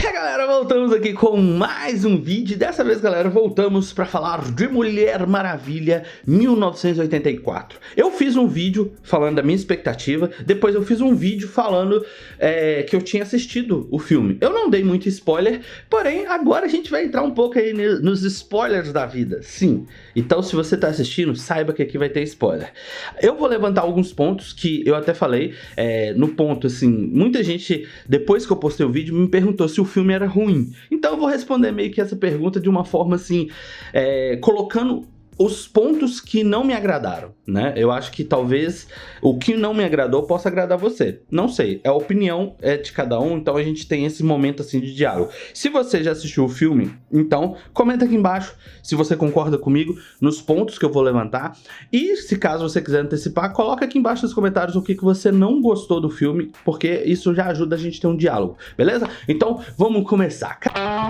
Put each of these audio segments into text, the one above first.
Galera, voltamos aqui com mais um vídeo. Dessa vez, galera, voltamos para falar de Mulher Maravilha 1984. Eu fiz um vídeo falando da minha expectativa, depois eu fiz um vídeo falando que eu tinha assistido o filme. Eu não dei muito spoiler, porém agora a gente vai entrar um pouco aí nos spoilers da vida, sim. Então se você tá assistindo, saiba que aqui vai ter spoiler. Eu vou levantar alguns pontos que eu até falei, no ponto assim, muita gente, depois que eu postei o vídeo, me perguntou se o filme era ruim. Então eu vou responder meio que essa pergunta de uma forma assim, colocando os pontos que não me agradaram, né? Eu acho que talvez o que não me agradou possa agradar você. Não sei, a opinião é de cada um, então a gente tem esse momento assim de diálogo. Se você já assistiu o filme, então comenta aqui embaixo se você concorda comigo nos pontos que eu vou levantar. E se caso você quiser antecipar, coloca aqui embaixo nos comentários o que você não gostou do filme, porque isso já ajuda a gente a ter um diálogo, beleza? Então vamos começar. Canal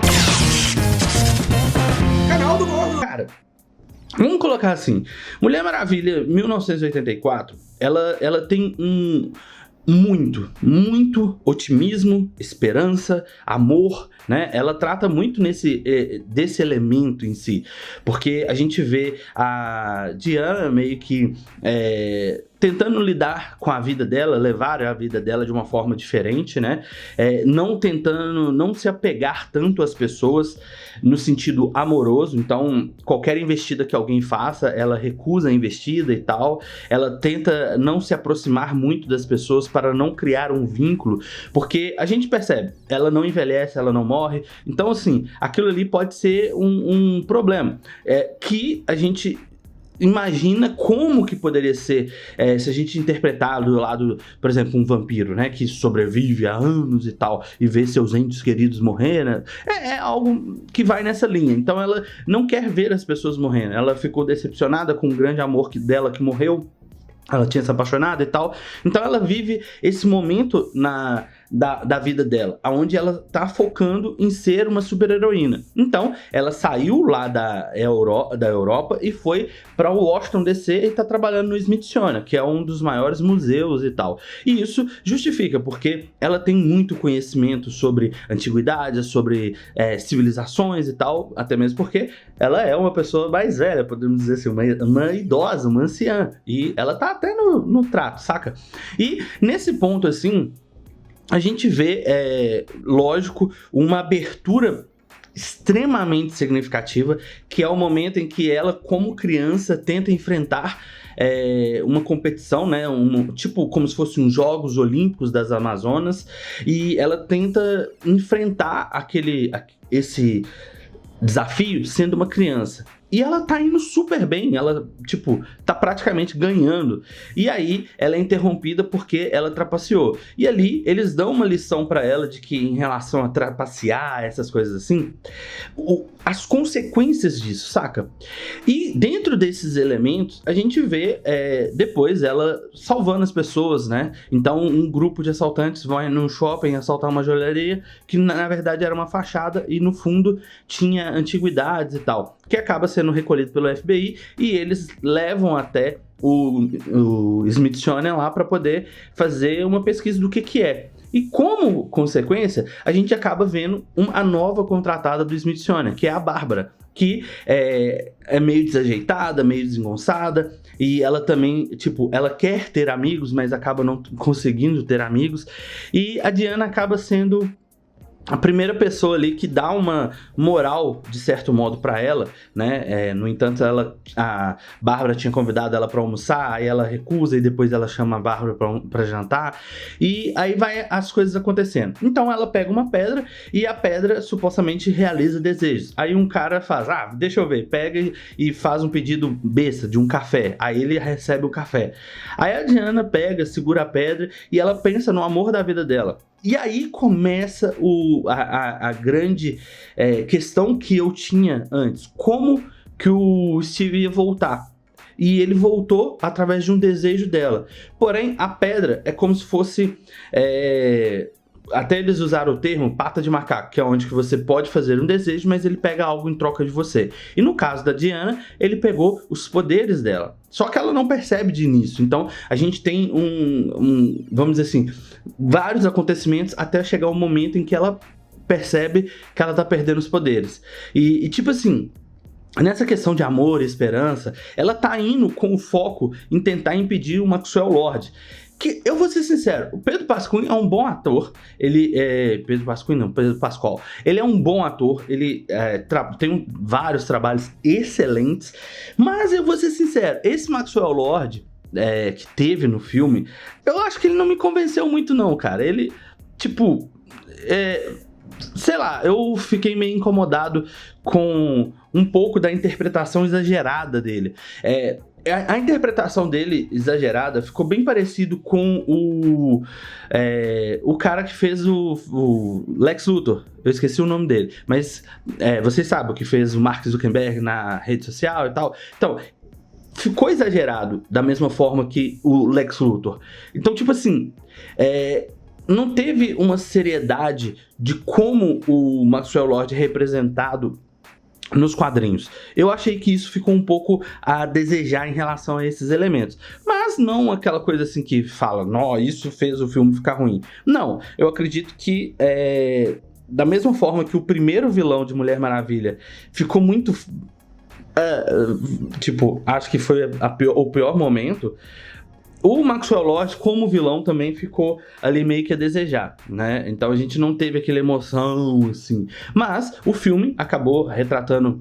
do Gordo, cara. Vamos colocar assim, Mulher Maravilha 1984, ela tem muito otimismo, esperança, amor, né? Ela trata muito desse elemento em si, porque a gente vê a Diana meio que tentando lidar com a vida dela, levar a vida dela de uma forma diferente, né? Não se apegar tanto às pessoas no sentido amoroso. Então, qualquer investida que alguém faça, ela recusa a investida e tal. Ela tenta não se aproximar muito das pessoas para não criar um vínculo, porque a gente percebe, ela não envelhece, ela não morre. Então, assim, aquilo ali pode ser um problema. Que a gente imagina como que poderia ser se a gente interpretar do lado, por exemplo, um vampiro, né, que sobrevive há anos e tal, e vê seus entes queridos morrer, né? É algo que vai nessa linha. Então ela não quer ver as pessoas morrendo. Ela ficou decepcionada com o grande amor dela que morreu. Ela tinha se apaixonado e tal. Então ela vive esse momento da vida dela, onde ela tá focando em ser uma super-heroína. Então ela saiu lá da Europa e foi para o Washington DC e tá trabalhando no Smithsonian, que é um dos maiores museus e tal. E isso justifica, porque ela tem muito conhecimento sobre antiguidades, sobre civilizações e tal, até mesmo porque ela é uma pessoa mais velha, podemos dizer assim, uma idosa, uma anciã, e ela tá até no trato, saca? E nesse ponto assim, a gente vê, lógico, uma abertura extremamente significativa, que é o momento em que ela, como criança, tenta enfrentar uma competição, né, tipo como se fossem os Jogos Olímpicos das Amazonas, e ela tenta enfrentar esse desafio sendo uma criança. E ela tá indo super bem, ela, tipo, tá praticamente ganhando. E aí, ela é interrompida porque ela trapaceou. E ali, eles dão uma lição pra ela de que, em relação a trapacear, essas coisas assim, as consequências disso, saca? E dentro desses elementos, a gente vê depois ela salvando as pessoas, né? Então, um grupo de assaltantes vai num shopping assaltar uma joalheria, que na verdade era uma fachada e no fundo tinha antiguidades e tal, que acaba sendo recolhido pelo FBI e eles levam até o Smithsonian lá para poder fazer uma pesquisa do que é. E como consequência, a gente acaba vendo a nova contratada do Smithsonian, que é a Bárbara, que é meio desajeitada, meio desengonçada, e ela também, tipo, ela quer ter amigos, mas acaba não conseguindo ter amigos, e a Diana acaba sendo a primeira pessoa ali que dá uma moral, de certo modo, pra ela, né? No entanto, a Bárbara tinha convidado ela pra almoçar, aí ela recusa e depois ela chama a Bárbara pra jantar. E aí vai as coisas acontecendo. Então ela pega uma pedra e a pedra supostamente realiza desejos. Aí um cara faz, deixa eu ver, pega e faz um pedido besta de um café. Aí ele recebe o café. Aí a Diana pega, segura a pedra e ela pensa no amor da vida dela. E aí começa a grande questão que eu tinha antes. Como que o Steve ia voltar? E ele voltou através de um desejo dela. Porém, a pedra é como se fosse... até eles usaram o termo pata de macaco, que é onde que você pode fazer um desejo, mas ele pega algo em troca de você. E no caso da Diana, ele pegou os poderes dela. Só que ela não percebe de início. Então, a gente tem vamos dizer assim, vários acontecimentos até chegar o momento em que ela percebe que ela tá perdendo os poderes. E tipo assim, nessa questão de amor e esperança, ela tá indo com o foco em tentar impedir o Maxwell Lord. Que, eu vou ser sincero, o Pedro Pascal é um bom ator. Ele é... Pedro Pascal não, Pedro Pascal. Ele é um bom ator, ele tem vários trabalhos excelentes. Mas eu vou ser sincero, esse Maxwell Lord que teve no filme, eu acho que ele não me convenceu muito não, cara. Ele, tipo... sei lá, eu fiquei meio incomodado com um pouco da interpretação exagerada dele. A interpretação dele exagerada ficou bem parecido com o cara que fez o Lex Luthor. Eu esqueci o nome dele, mas vocês sabem o que fez o Mark Zuckerberg na rede social e tal. Então, ficou exagerado da mesma forma que o Lex Luthor. Então, tipo assim, não teve uma seriedade de como o Maxwell Lord é representado nos quadrinhos. Eu achei que isso ficou um pouco a desejar em relação a esses elementos. Mas não aquela coisa assim que fala, não, isso fez o filme ficar ruim. Não, eu acredito que da mesma forma que o primeiro vilão de Mulher Maravilha ficou muito... tipo, acho que foi o pior momento. O Maxwell Lord, como vilão, também ficou ali meio que a desejar, né? Então a gente não teve aquela emoção, assim. Mas o filme acabou retratando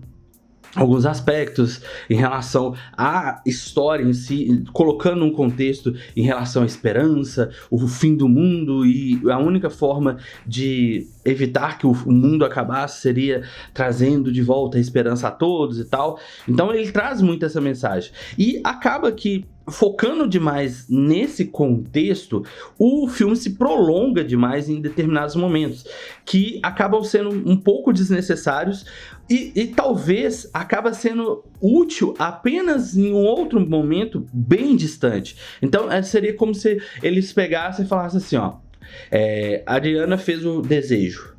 alguns aspectos em relação à história em si, colocando um contexto em relação à esperança, o fim do mundo, e a única forma de evitar que o mundo acabasse seria trazendo de volta a esperança a todos e tal. Então ele traz muito essa mensagem. E acaba que, focando demais nesse contexto, o filme se prolonga demais em determinados momentos, que acabam sendo um pouco desnecessários e talvez acaba sendo útil apenas em um outro momento bem distante. Então seria como se eles pegassem e falassem assim, ó, a Diana fez o desejo.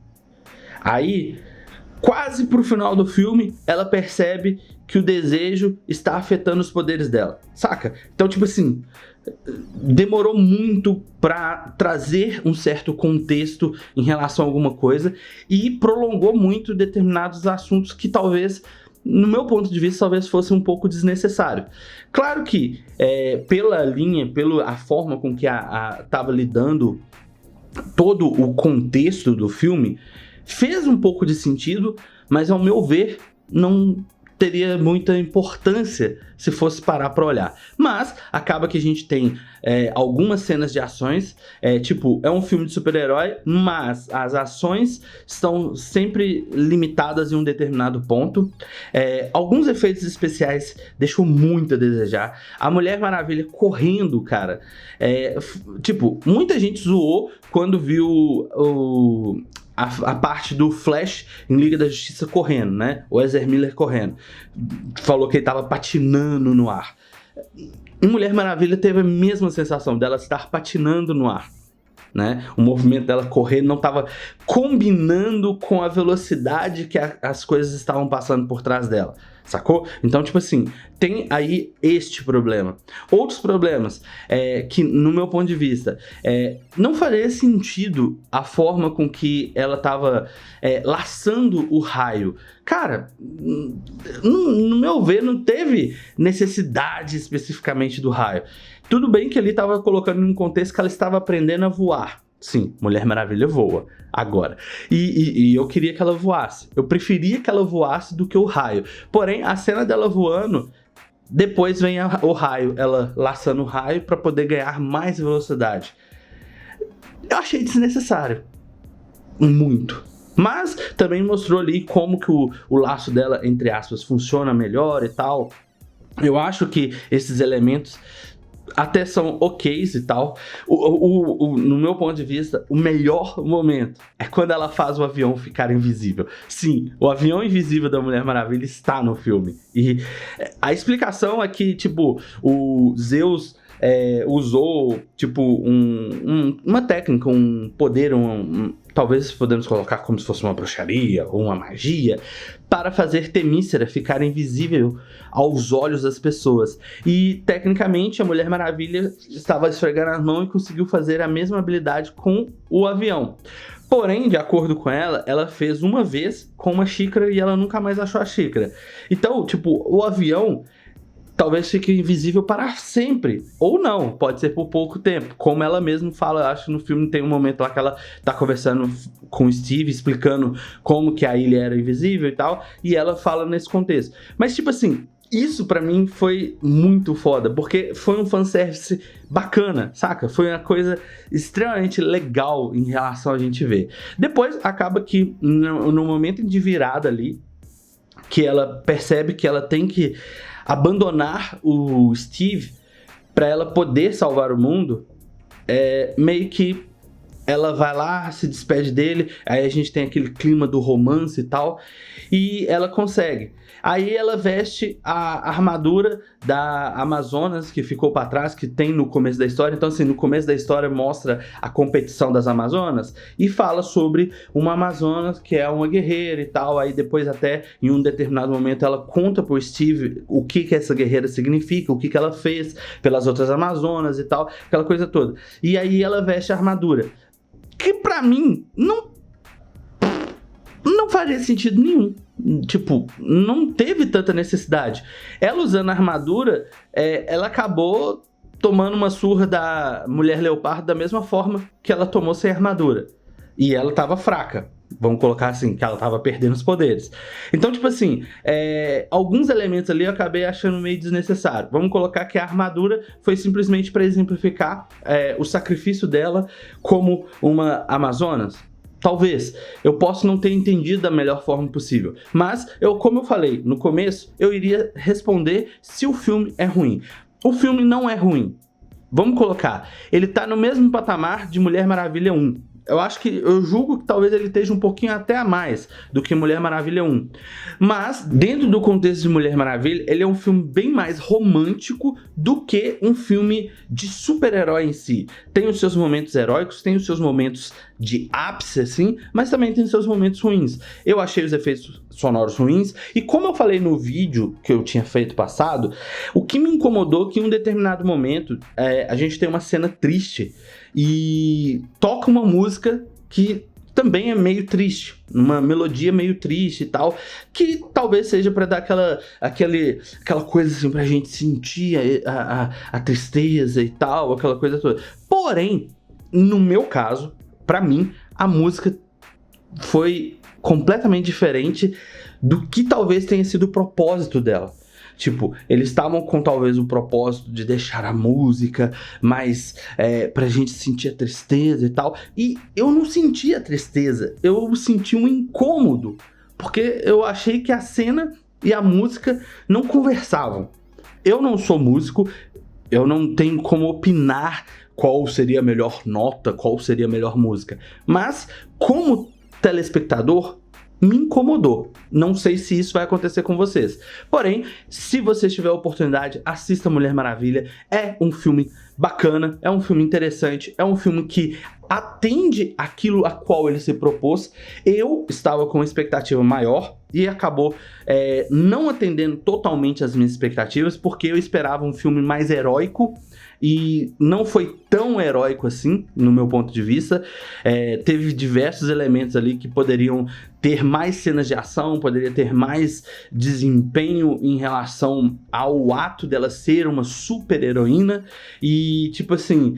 Aí, quase pro final do filme, ela percebe que o desejo está afetando os poderes dela, saca? Então, tipo assim, demorou muito pra trazer um certo contexto em relação a alguma coisa e prolongou muito determinados assuntos que talvez, no meu ponto de vista, talvez fosse um pouco desnecessário. Claro que, pela linha, pela forma com que tava lidando todo o contexto do filme, fez um pouco de sentido, mas ao meu ver, não teria muita importância se fosse parar pra olhar. Mas acaba que a gente tem algumas cenas de ações, tipo, é um filme de super-herói, mas as ações estão sempre limitadas em um determinado ponto. Alguns efeitos especiais deixam muito a desejar. A Mulher Maravilha correndo, cara. Tipo, muita gente zoou quando viu a parte do Flash em Liga da Justiça correndo, né? O Ezra Miller correndo. Falou que ele tava patinando no ar. Em Mulher Maravilha teve a mesma sensação dela estar patinando no ar, né? O movimento dela correndo não estava combinando com a velocidade que as coisas estavam passando por trás dela, sacou? Então, tipo assim, tem aí este problema. Outros problemas, que no meu ponto de vista, não faria sentido a forma com que ela estava laçando o raio. Cara, no meu ver, não teve necessidade especificamente do raio. Tudo bem que ele estava colocando em um contexto que ela estava aprendendo a voar. Sim, Mulher Maravilha voa agora. E eu queria que ela voasse. Eu preferia que ela voasse do que o raio. Porém, a cena dela voando, depois vem o raio, ela laçando o raio para poder ganhar mais velocidade. Eu achei desnecessário. Muito. Mas também mostrou ali como que o laço dela, entre aspas, funciona melhor e tal. Eu acho que esses elementos até são ok's e tal. No meu ponto de vista, o melhor momento é quando ela faz o avião ficar invisível. Sim, o avião invisível da Mulher Maravilha está no filme. E a explicação é que, tipo, o Zeus usou, tipo, uma técnica, um poder, talvez podemos colocar como se fosse uma bruxaria ou uma magia, para fazer Temícera ficar invisível aos olhos das pessoas. E, tecnicamente, a Mulher Maravilha estava esfregando as mãos e conseguiu fazer a mesma habilidade com o avião. Porém, de acordo com ela, ela fez uma vez com uma xícara e ela nunca mais achou a xícara. Então, tipo, o avião talvez fique invisível para sempre. Ou não, pode ser por pouco tempo. Como ela mesma fala, acho que no filme tem um momento lá que ela tá conversando com o Steve, explicando como que a ilha era invisível e tal, e ela fala nesse contexto. Mas, tipo assim, isso pra mim foi muito foda, porque foi um fanservice bacana, saca? Foi uma coisa extremamente legal em relação a gente ver. Depois, acaba que no momento de virada ali, que ela percebe que ela tem que abandonar o Steve para ela poder salvar o mundo, meio que ela vai lá, se despede dele, aí a gente tem aquele clima do romance e tal, e ela consegue. Aí ela veste a armadura da Amazonas, que ficou para trás, que tem no começo da história. Então, assim, no começo da história mostra a competição das Amazonas e fala sobre uma Amazonas que é uma guerreira e tal. Aí depois, até em um determinado momento, ela conta pro Steve o que essa guerreira significa, o que ela fez pelas outras Amazonas e tal, aquela coisa toda. E aí ela veste a armadura, que pra mim não faria sentido nenhum. Tipo, não teve tanta necessidade. Ela usando a armadura, ela acabou tomando uma surra da Mulher Leopardo da mesma forma que ela tomou sem armadura. E ela tava fraca. Vamos colocar assim, que ela tava perdendo os poderes. Então, tipo assim, alguns elementos ali eu acabei achando meio desnecessário. Vamos colocar que a armadura foi simplesmente para exemplificar o sacrifício dela como uma Amazonas. Talvez, eu possa não ter entendido da melhor forma possível, mas como eu falei no começo, eu iria responder se o filme é ruim. O filme não é ruim. Vamos colocar, ele tá no mesmo patamar de Mulher Maravilha 1. Eu julgo que talvez ele esteja um pouquinho até a mais do que Mulher Maravilha 1. Mas, dentro do contexto de Mulher Maravilha, ele é um filme bem mais romântico do que um filme de super-herói em si. Tem os seus momentos heróicos, tem os seus momentos de ápice, assim, mas também tem os seus momentos ruins. Eu achei os efeitos sonoros ruins, e como eu falei no vídeo que eu tinha feito passado, o que me incomodou é que em um determinado momento, a gente tem uma cena triste, e toca uma música que também é meio triste, uma melodia meio triste e tal, que talvez seja para dar aquela coisa assim pra gente sentir a tristeza e tal, aquela coisa toda. Porém, no meu caso, pra mim, a música foi completamente diferente do que talvez tenha sido o propósito dela. Tipo, eles estavam com talvez o propósito de deixar a música mais pra gente sentir a tristeza e tal. E eu não senti a tristeza, eu senti um incômodo. Porque eu achei que a cena e a música não conversavam. Eu não sou músico, eu não tenho como opinar qual seria a melhor nota, qual seria a melhor música. Mas, como telespectador, me incomodou. Não sei se isso vai acontecer com vocês. Porém, se você tiver a oportunidade, assista Mulher Maravilha. É um filme bacana, é um filme interessante, é um filme que atende aquilo a qual ele se propôs. Eu estava com uma expectativa maior e acabou não atendendo totalmente as minhas expectativas, porque eu esperava um filme mais heróico, e não foi tão heróico assim, no meu ponto de vista. Teve diversos elementos ali que poderiam ter mais cenas de ação, poderia ter mais desempenho em relação ao ato dela ser uma super heroína, e tipo assim,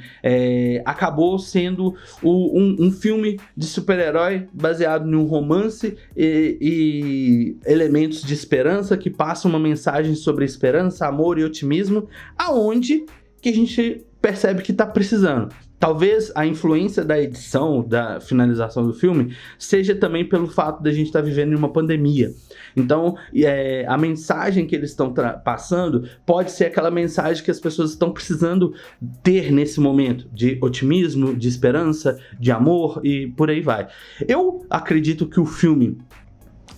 acabou sendo um filme de super-herói baseado em um romance e elementos de esperança que passam uma mensagem sobre esperança, amor e otimismo, aonde que a gente percebe que tá precisando. Talvez a influência da edição, da finalização do filme, seja também pelo fato de a gente estar vivendo em uma pandemia. Então, a mensagem que eles estão passando pode ser aquela mensagem que as pessoas estão precisando ter nesse momento, de otimismo, de esperança, de amor e por aí vai. Eu acredito que o filme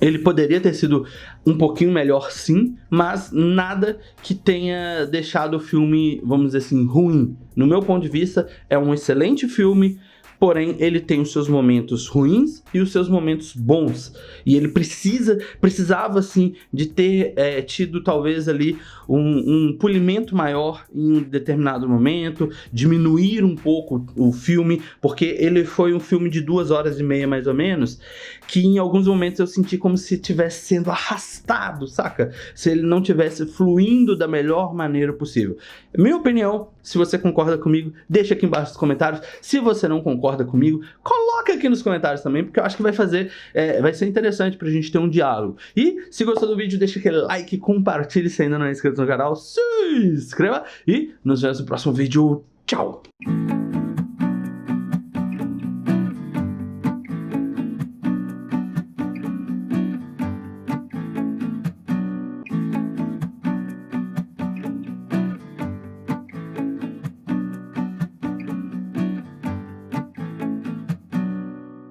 Ele poderia ter sido um pouquinho melhor, sim, mas nada que tenha deixado o filme, vamos dizer assim, ruim. No meu ponto de vista, é um excelente filme, porém ele tem os seus momentos ruins e os seus momentos bons. E ele precisava, assim, de ter tido talvez ali um polimento maior em um determinado momento, diminuir um pouco o filme, porque ele foi um filme de 2 horas e meia mais ou menos, que em alguns momentos eu senti como se estivesse sendo arrastado, saca? Se ele não estivesse fluindo da melhor maneira possível. Minha opinião, se você concorda comigo, deixa aqui embaixo nos comentários. Se você não concorda comigo, coloca aqui nos comentários também, porque eu acho que vai ser interessante pra gente ter um diálogo. E se gostou do vídeo, deixa aquele like, compartilhe se ainda não é inscrito no canal, se inscreva e nos vemos no próximo vídeo. Tchau!